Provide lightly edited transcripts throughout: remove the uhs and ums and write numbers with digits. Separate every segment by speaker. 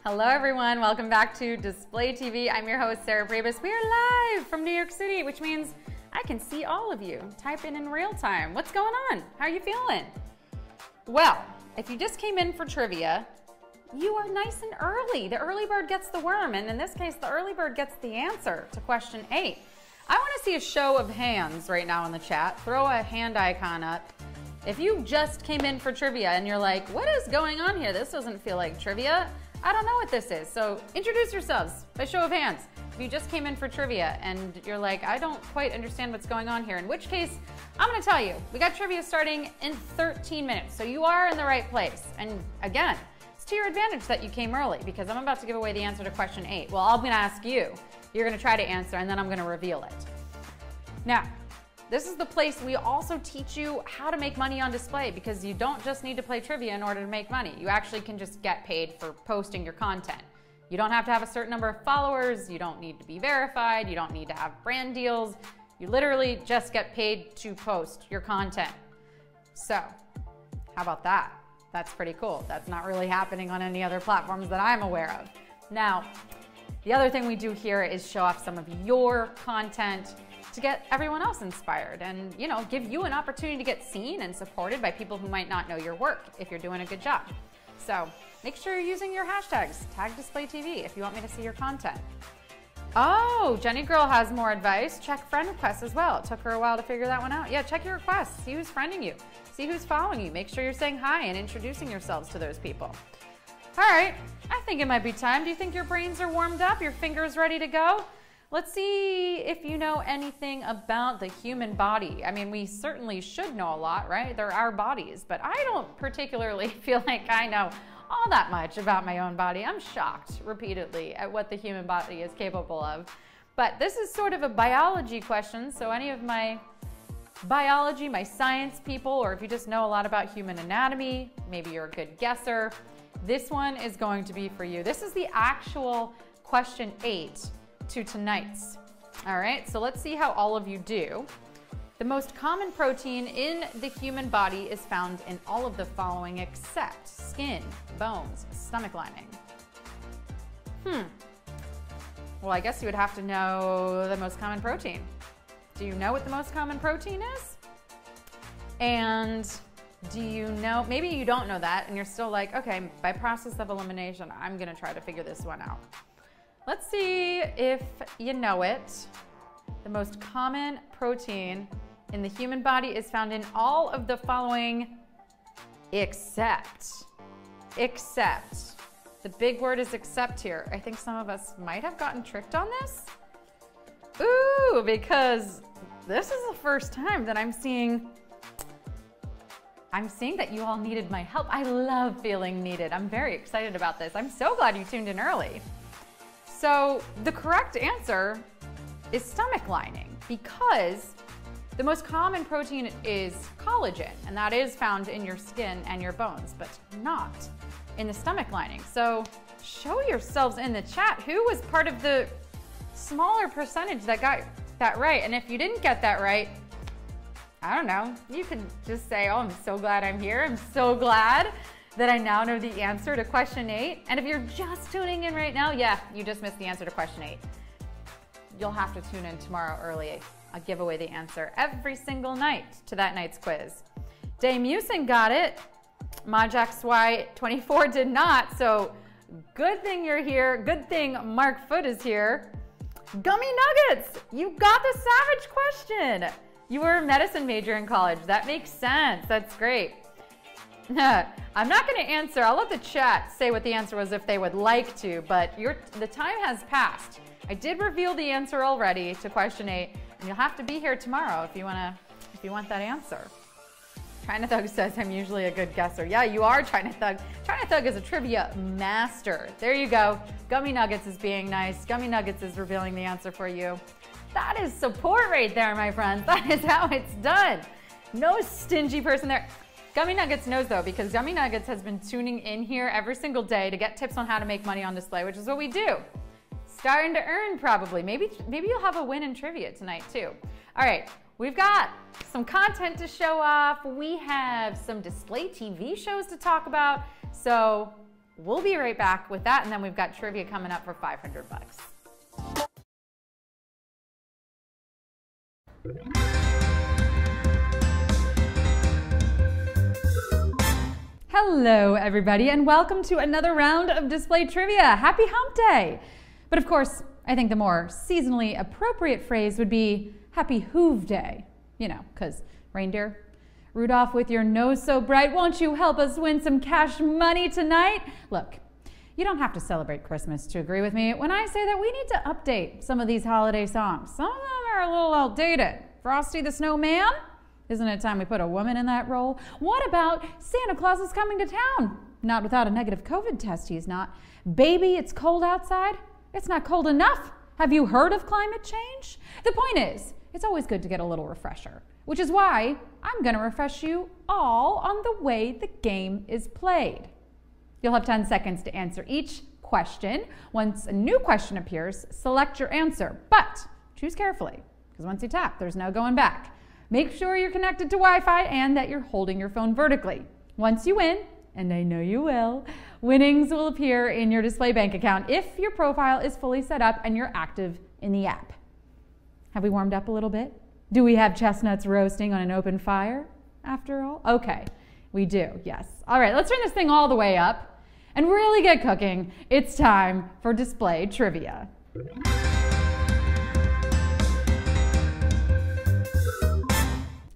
Speaker 1: Hello everyone, welcome back to Display TV. I'm your host, Sarah Pribis. We are live from New York City, which means I can see all of you. Type in real time. What's going on? How are you feeling? Well, if you just came in for trivia, you are nice and early. The early bird gets the worm, and in this case, the early bird gets the answer to question 8. I want to see a show of hands right now in the chat. Throw a hand icon up. If you just came in for trivia and you're like, what is going on here? This doesn't feel like trivia. I don't know what this is. So introduce yourselves by show of hands. If you just came in for trivia and you're like, I don't quite understand what's going on here, in which case, I'm gonna tell you, we got trivia starting in 13 minutes. So you are in the right place. And again, it's to your advantage that you came early because I'm about to give away the answer to question 8. Well, I'm gonna ask you, you're gonna try to answer, and then I'm gonna reveal it. Now, this is the place we also teach you how to make money on display, because you don't just need to play trivia in order to make money. You actually can just get paid for posting your content. You don't have to have a certain number of followers. You don't need to be verified. You don't need to have brand deals. You literally just get paid to post your content. So how about that? That's pretty cool. That's not really happening on any other platforms that I'm aware of. Now, the other thing we do here is show off some of your content to get everyone else inspired and, you know, give you an opportunity to get seen and supported by people who might not know your work if you're doing a good job. So make sure you're using your hashtags. Tag Display TV if you want me to see your content. Oh, Jenny Girl has more advice. Check friend requests as well. It took her a while to figure that one out. Yeah, check your requests. See who's friending you. See who's following you. Make sure you're saying hi and introducing yourselves to those people. All right, I think it might be time. Do you think your brains are warmed up? Your fingers ready to go? Let's see if you know anything about the human body. I mean, we certainly should know a lot, right? They're our bodies, but I don't particularly feel like I know all that much about my own body. I'm shocked repeatedly at what the human body is capable of. But this is sort of a biology question, so any of my biology, my science people, or if you just know a lot about human anatomy, maybe you're a good guesser, this one is going to be for you. This is the actual question 8 to tonight's. All right, so let's see how all of you do. The most common protein in the human body is found in all of the following except skin, bones, stomach lining. Well, I guess you would have to know the most common protein. Do you know what the most common protein is? And do you know, maybe you don't know that and you're still like, okay, by process of elimination, I'm gonna try to figure this one out. Let's see if you know it. The most common protein in the human body is found in all of the following except. The big word is except here. I think some of us might have gotten tricked on this. Ooh, because this is the first time that I'm seeing that you all needed my help. I love feeling needed. I'm very excited about this. I'm so glad you tuned in early. So the correct answer is stomach lining, because the most common protein is collagen, and that is found in your skin and your bones, but not in the stomach lining. So show yourselves in the chat who was part of the smaller percentage that got that right. And if you didn't get that right, I don't know, you can just say, oh, I'm so glad I'm here. I'm so glad that I now know the answer to question 8. And if you're just tuning in right now, yeah, you just missed the answer to question 8. You'll have to tune in tomorrow early. I'll give away the answer every single night to that night's quiz. Dame Musin got it. MajXY24 did not, so good thing you're here. Good thing Mark Foot is here. Gummy Nuggets, you got the savage question. You were a medicine major in college. That makes sense. That's great. I'm not going to answer. I'll let the chat say what the answer was if they would like to, but the time has passed. I did reveal the answer already to question 8, and you'll have to be here tomorrow if you want that answer. China Thug says I'm usually a good guesser. Yeah, you are, China Thug. China Thug is a trivia master. There you go. Gummy Nuggets is being nice. Gummy Nuggets is revealing the answer for you. That is support right there, my friends. That is how it's done. No stingy person there. Gummy Nuggets knows though, because Gummy Nuggets has been tuning in here every single day to get tips on how to make money on display, which is what we do. Starting to earn probably. Maybe you'll have a win in trivia tonight too. All right, we've got some content to show off. We have some display TV shows to talk about. So We'll be right back with that, and then we've got trivia coming up for 500 bucks. Hello, everybody, and welcome to another round of Display Trivia. Happy Hump Day! But of course, I think the more seasonally appropriate phrase would be Happy Hoove Day. You know, because reindeer, Rudolph with your nose so bright, won't you help us win some cash money tonight? Look, you don't have to celebrate Christmas to agree with me when I say that we need to update some of these holiday songs. Some of them are a little outdated. Frosty the Snowman? Isn't it time we put a woman in that role? What about Santa Claus is coming to town? Not without a negative COVID test, he's not. Baby, it's cold outside? It's not cold enough. Have you heard of climate change? The point is, it's always good to get a little refresher, which is why I'm going to refresh you all on the way the game is played. You'll have 10 seconds to answer each question. Once a new question appears, select your answer, but choose carefully, because once you tap, there's no going back. Make sure you're connected to Wi-Fi and that you're holding your phone vertically. Once you win, and I know you will, winnings will appear in your display bank account if your profile is fully set up and you're active in the app. Have we warmed up a little bit? Do we have chestnuts roasting on an open fire after all? Okay, we do, yes. All right, let's turn this thing all the way up and really get cooking. It's time for Display Trivia.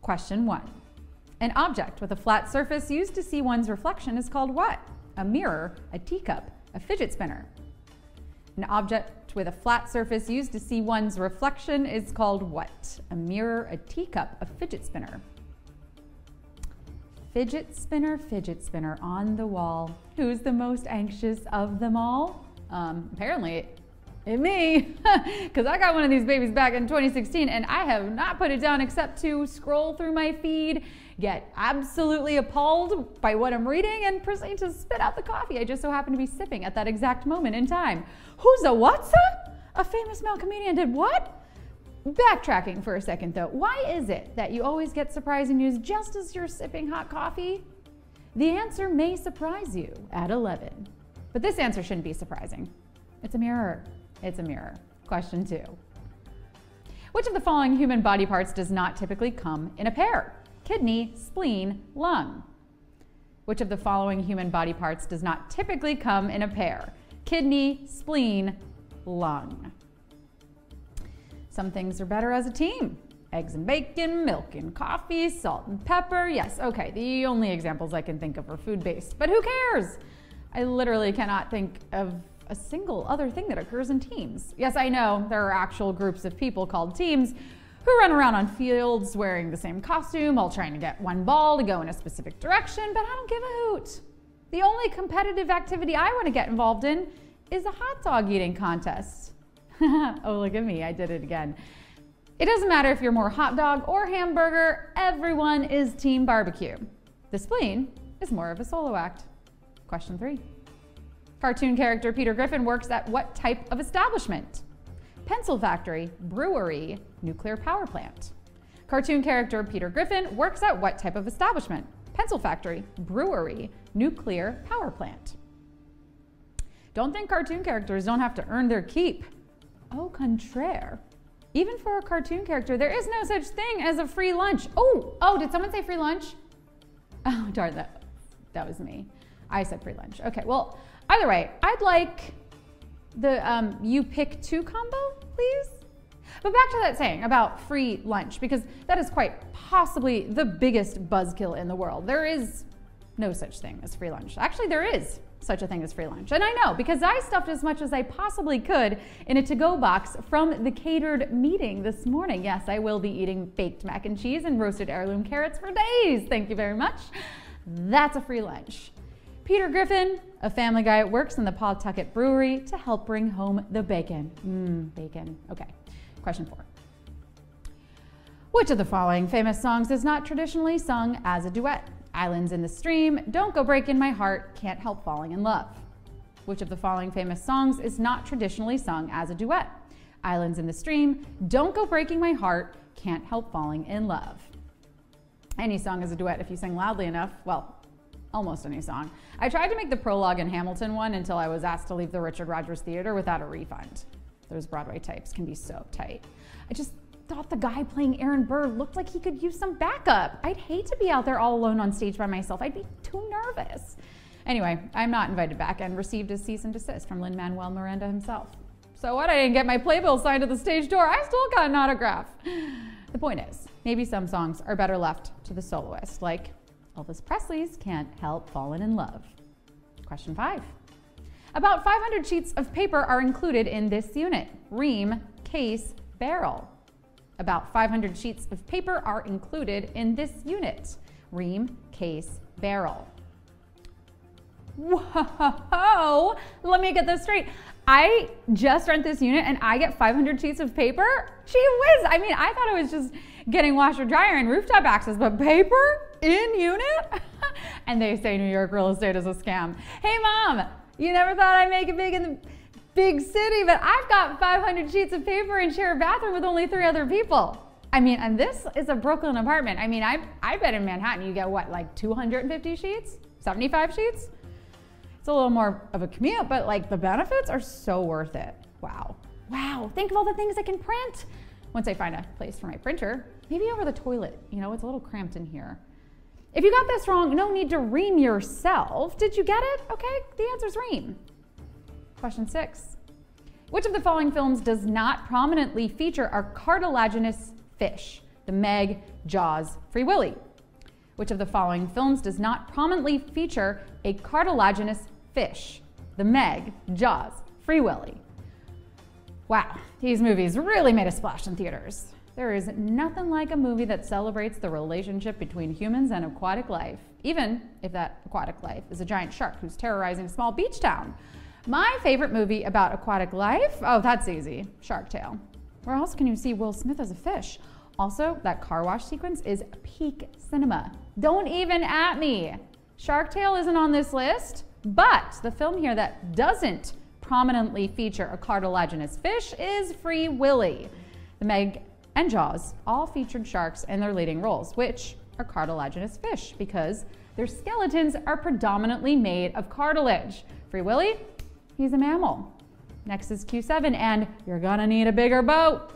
Speaker 1: Question 1. An object with a flat surface used to see one's reflection is called what? A mirror, a teacup, a fidget spinner. An object with a flat surface used to see one's reflection is called what? A mirror, a teacup, a fidget spinner. Fidget spinner on the wall. Who's the most anxious of them all? Apparently, me, because I got one of these babies back in 2016 and I have not put it down except to scroll through my feed, get absolutely appalled by what I'm reading, and proceed to spit out the coffee I just so happen to be sipping at that exact moment in time. Who's a what's that? A famous male comedian did what? Backtracking for a second though, why is it that you always get surprising news just as you're sipping hot coffee? The answer may surprise you at 11, but this answer shouldn't be surprising. It's a mirror. It's a mirror. Question 2. Which of the following human body parts does not typically come in a pair? Kidney, spleen, lung. Which of the following human body parts does not typically come in a pair? Kidney, spleen, lung. Some things are better as a team. Eggs and bacon, milk and coffee, salt and pepper. Yes, okay, the only examples I can think of are food-based, but who cares? I literally cannot think of a single other thing that occurs in teams. Yes, I know there are actual groups of people called teams who run around on fields wearing the same costume, all trying to get one ball to go in a specific direction, but I don't give a hoot. The only competitive activity I want to get involved in is a hot dog eating contest. Oh, look at me, I did it again. It doesn't matter if you're more hot dog or hamburger, everyone is team barbecue. The spleen is more of a solo act. Question 3. Cartoon character Peter Griffin works at what type of establishment? Pencil factory, brewery, nuclear power plant. Cartoon character Peter Griffin works at what type of establishment? Pencil factory, brewery, nuclear power plant. Don't think cartoon characters don't have to earn their keep. Au contraire. Even for a cartoon character, there is no such thing as a free lunch. Oh, did someone say free lunch? Oh, darn, that was me. I said free lunch. Okay, well, either way, I'd like the you pick 2 combo, please. But back to that saying about free lunch, because that is quite possibly the biggest buzzkill in the world. There is no such thing as free lunch. Actually, there is such a thing as free lunch. And I know, because I stuffed as much as I possibly could in a to-go box from the catered meeting this morning. Yes, I will be eating baked mac and cheese and roasted heirloom carrots for days. Thank you very much. That's a free lunch. Peter Griffin, a family guy, works in the Pawtucket Brewery to help bring home the bacon. Bacon. Okay, question 4. Which of the following famous songs is not traditionally sung as a duet? Islands in the Stream, Don't Go Breaking My Heart, Can't Help Falling in Love. Which of the following famous songs is not traditionally sung as a duet? Islands in the Stream, Don't Go Breaking My Heart, Can't Help Falling in Love. Any song is a duet if you sing loudly enough. Well, almost any song. I tried to make the prologue in Hamilton one until I was asked to leave the Richard Rodgers Theater without a refund. Those Broadway types can be so uptight. I just thought the guy playing Aaron Burr looked like he could use some backup. I'd hate to be out there all alone on stage by myself. I'd be too nervous. Anyway, I'm not invited back and received a cease and desist from Lin-Manuel Miranda himself. So what? I didn't get my playbill signed at the stage door. I still got an autograph. The point is, maybe some songs are better left to the soloist, like Elvis Presley's Can't Help Falling in Love. Question 5. About 500 sheets of paper are included in this unit. Ream, case, barrel. About 500 sheets of paper are included in this unit. Ream, case, barrel. Whoa! Let me get this straight. I just rent this unit and I get 500 sheets of paper? Gee whiz! I mean, I thought it was just getting washer dryer and rooftop access, but paper in unit? And they say New York real estate is a scam. Hey mom, you never thought I'd make it big in the big city, but I've got 500 sheets of paper and share a bathroom with only 3 other people. I mean, and this is a Brooklyn apartment. I mean, I bet in Manhattan you get what, like 250 sheets? 75 sheets? It's a little more of a commute, but like the benefits are so worth it. Wow. Wow, think of all the things I can print. Once I find a place for my printer, maybe over the toilet. You know, it's a little cramped in here. If you got this wrong, no need to ream yourself. Did you get it? Okay, the answer's ream. Question 6. Which of the following films does not prominently feature a cartilaginous fish? The Meg, Jaws, Free Willy. Which of the following films does not prominently feature a cartilaginous fish? The Meg, Jaws, Free Willy. Wow, these movies really made a splash in theaters. There is nothing like a movie that celebrates the relationship between humans and aquatic life, even if that aquatic life is a giant shark who's terrorizing a small beach town. My favorite movie about aquatic life? Oh, that's easy. Shark Tale. Where else can you see Will Smith as a fish? Also, that car wash sequence is peak cinema. Don't even at me. Shark Tale isn't on this list, but the film here that doesn't prominently feature a cartilaginous fish is Free Willy. The Meg and Jaws all featured sharks in their leading roles, which are cartilaginous fish because their skeletons are predominantly made of cartilage. Free Willy, he's a mammal. Next is Q7, and you're gonna need a bigger boat.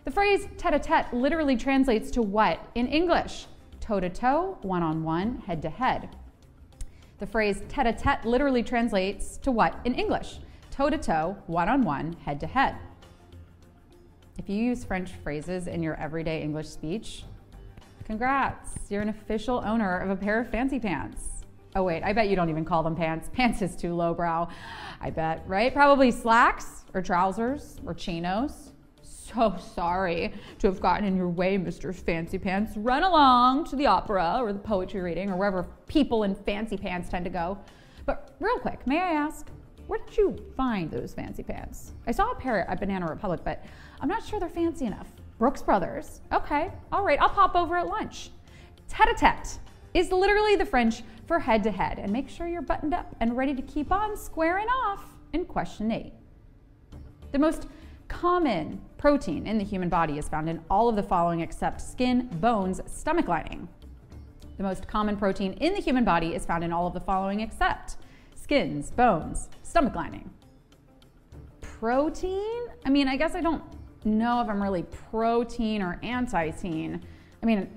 Speaker 1: The phrase tete-a-tete literally translates to what in English? Toe-to-toe, one-on-one, head-to-head. The phrase tete-a-tete literally translates to what in English? Toe-to-toe, one-on-one, head-to-head. If you use French phrases in your everyday English speech, congrats, you're an official owner of a pair of fancy pants. Oh wait, I bet you don't even call them pants. Pants is too lowbrow, I bet, right? Probably slacks or trousers or chinos. So sorry to have gotten in your way, Mr. Fancy Pants. Run along to the opera or the poetry reading or wherever people in fancy pants tend to go. But real quick, may I ask, where did you find those fancy pants? I saw a pair at Banana Republic, but I'm not sure they're fancy enough. Brooks Brothers. Okay, all right, I'll pop over at lunch. Tete-a-tete is literally the French for head-to-head, and make sure you're buttoned up and ready to keep on squaring off in question 8. The most common protein in the human body is found in all of the following except skin, bones, stomach lining. The most common protein in the human body is found in all of the following except skins, bones, stomach lining. Protein? I mean, I guess I don't know if I'm really pro-teen or anti-teen. I mean,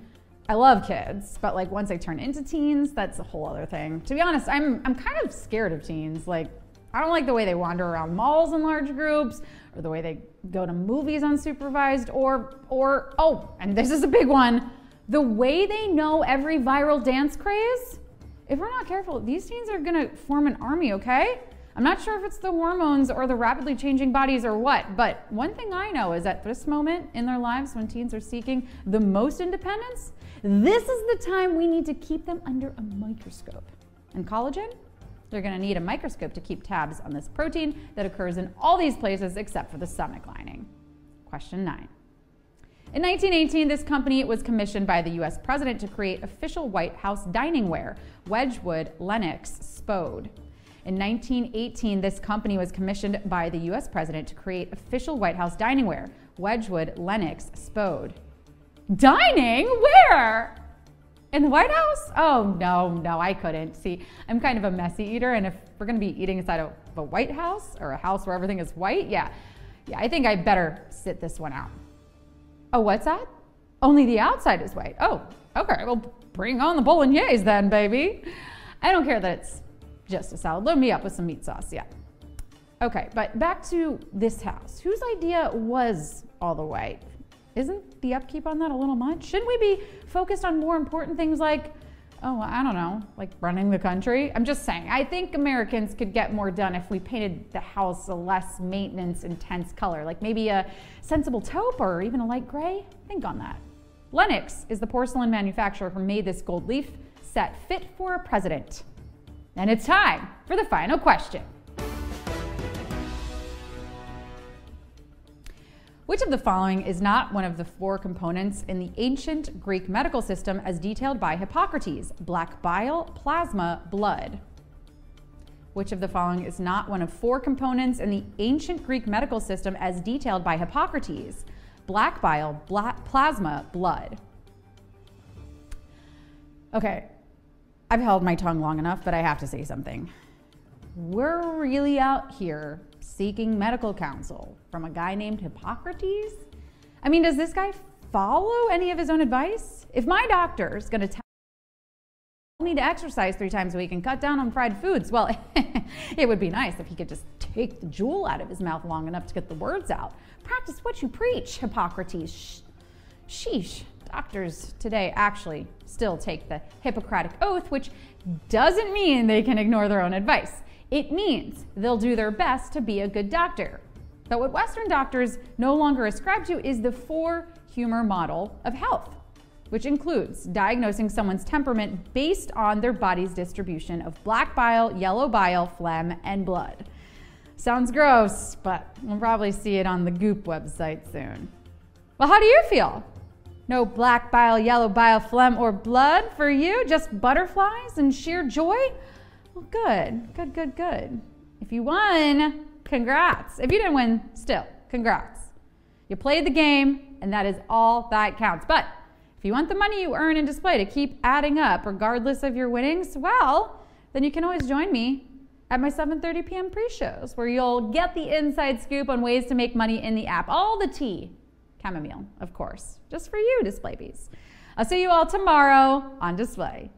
Speaker 1: I love kids, but like once I turn into teens, that's a whole other thing. To be honest, I'm kind of scared of teens. Like, I don't like the way they wander around malls in large groups, or the way they go to movies unsupervised, or oh, and this is a big one, the way they know every viral dance craze. If we're not careful, these teens are gonna form an army, okay? I'm not sure if it's the hormones or the rapidly changing bodies or what, but one thing I know is at this moment in their lives when teens are seeking the most independence, this is the time we need to keep them under a microscope. And collagen? They're gonna need a microscope to keep tabs on this protein that occurs in all these places except for the stomach lining. Question 9. In 1918, this company was commissioned by the US president to create official White House dining ware, Wedgwood Lennox Spode. In 1918, this company was commissioned by the US president to create official White House dining ware, Wedgwood Lennox Spode. Dining? Where? In the White House? Oh, no, I couldn't. See, I'm kind of a messy eater, and if we're gonna be eating inside of a White House or a house where everything is white, yeah, I think I better sit this one out. Oh, what's that? Only the outside is white. Oh, okay, well, bring on the bolognese then, baby. I don't care that it's just a salad. Load me up with some meat sauce, yeah. Okay, but back to this house. Whose idea was all the white? Isn't the upkeep on that a little much? Shouldn't we be focused on more important things like, oh, I don't know, like running the country? I'm just saying, I think Americans could get more done if we painted the house a less maintenance intense color, like maybe a sensible taupe or even a light gray. Think on that. Lenox is the porcelain manufacturer who made this gold leaf set fit for a president. And it's time for the final question. Which of the following is not one of the 4 components in the ancient Greek medical system as detailed by Hippocrates? Black bile, plasma, blood. Which of the following is not one of 4 components in the ancient Greek medical system as detailed by Hippocrates? Black bile, plasma, blood. Okay, I've held my tongue long enough, but I have to say something. We're really out here seeking medical counsel from a guy named Hippocrates? I mean, does this guy follow any of his own advice? If my doctor's gonna tell me to exercise 3 times a week and cut down on fried foods, well, it would be nice if he could just take the jewel out of his mouth long enough to get the words out. Practice what you preach, Hippocrates. Sheesh. Doctors today actually still take the Hippocratic Oath, which doesn't mean they can ignore their own advice. It means they'll do their best to be a good doctor. But what Western doctors no longer ascribe to is the 4-humor model of health, which includes diagnosing someone's temperament based on their body's distribution of black bile, yellow bile, phlegm, and blood. Sounds gross, but we'll probably see it on the Goop website soon. Well, how do you feel? No black bile, yellow bile, phlegm, or blood for you? Just butterflies and sheer joy? Well, good. If you won, congrats. If you didn't win, still, congrats. You played the game, and that is all that counts. But if you want the money you earn in display to keep adding up regardless of your winnings, well, then you can always join me at my 7:30 p.m. pre-shows, where you'll get the inside scoop on ways to make money in the app. All the tea, chamomile, of course, just for you, Display Bees. I'll see you all tomorrow on Display.